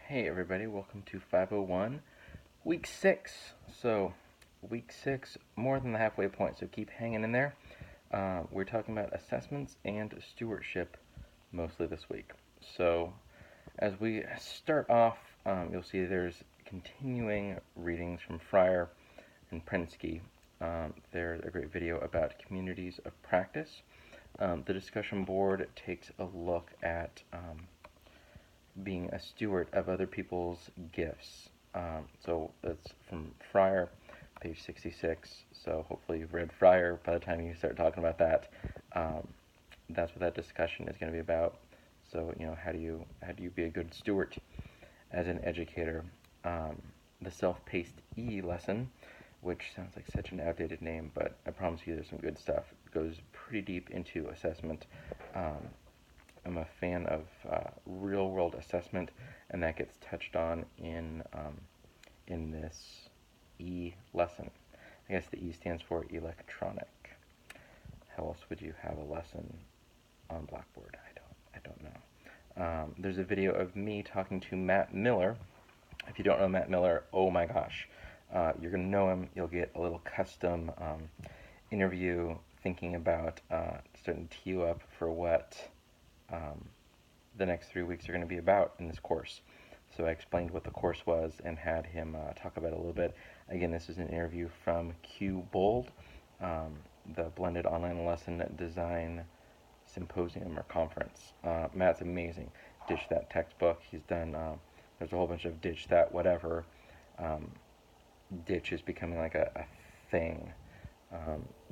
Hey everybody, welcome to 501, week 6. So, week 6, more than the halfway point, so keep hanging in there. We're talking about assessments and stewardship mostly this week. So, as we start off, you'll see there's continuing readings from Fryer and Prensky. There's a great video about communities of practice. The discussion board takes a look at being a steward of other people's gifts. So that's from Fryer, page 66. So hopefully you've read Fryer by the time you start talking about that. That's what that discussion is going to be about. So how do you be a good steward as an educator? The self-paced E lesson, which sounds like such an outdated name, but I promise you there's some good stuff. It goes pretty deep into assessment. I'm a fan of real-world assessment, and that gets touched on in this E lesson. I guess the E stands for electronic. How else would you have a lesson on Blackboard? I don't know. There's a video of me talking to Matt Miller. If you don't know Matt Miller, oh my gosh, you're gonna know him. You'll get a little custom interview thinking about starting to tee you up for what the next 3 weeks are going to be about in this course. So I explained what the course was and had him talk about it a little bit. Again, this is an interview from Q Bold, the Blended Online Lesson Design Symposium or Conference. Matt's amazing. Ditch That textbook. He's done, there's a whole bunch of Ditch That whatever. Ditch is becoming like a thing.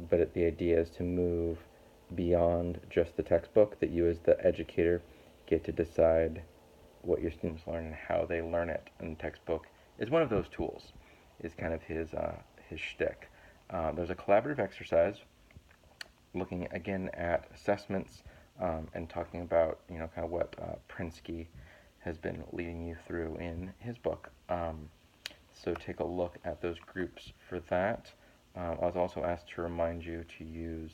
But the idea is to move beyond just the textbook, that you as the educator get to decide what your students learn and how they learn it. And the textbook is one of those tools, is kind of his shtick. There's a collaborative exercise looking again at assessments and talking about kind of what Prensky has been leading you through in his book. So take a look at those groups for that. I was also asked to remind you to use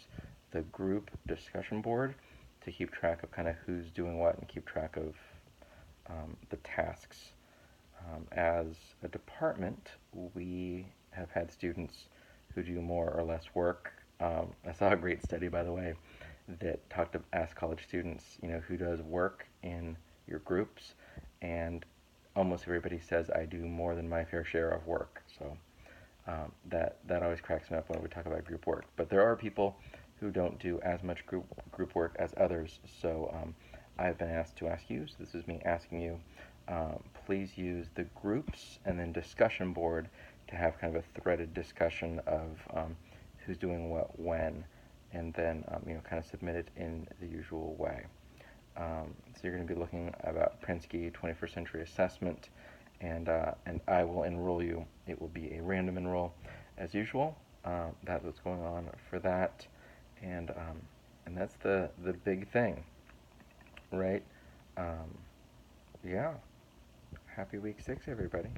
the group discussion board to keep track of kind of who's doing what and keep track of the tasks. As a department, we have had students who do more or less work. I saw a great study, by the way, that asked college students, who does work in your groups, and almost everybody says, I do more than my fair share of work. So that always cracks me up when we talk about group work. But there are people who don't do as much group work as others. So I've been asked to ask you, so this is me asking you, please use the groups and then discussion board to have kind of a threaded discussion of who's doing what when, and then kind of submit it in the usual way. So you're going to be looking about Prensky 21st Century Assessment, and I will enroll you. It will be a random enroll as usual. That's what's going on for that, and that's the big thing, right? Yeah. Happy week 6, everybody.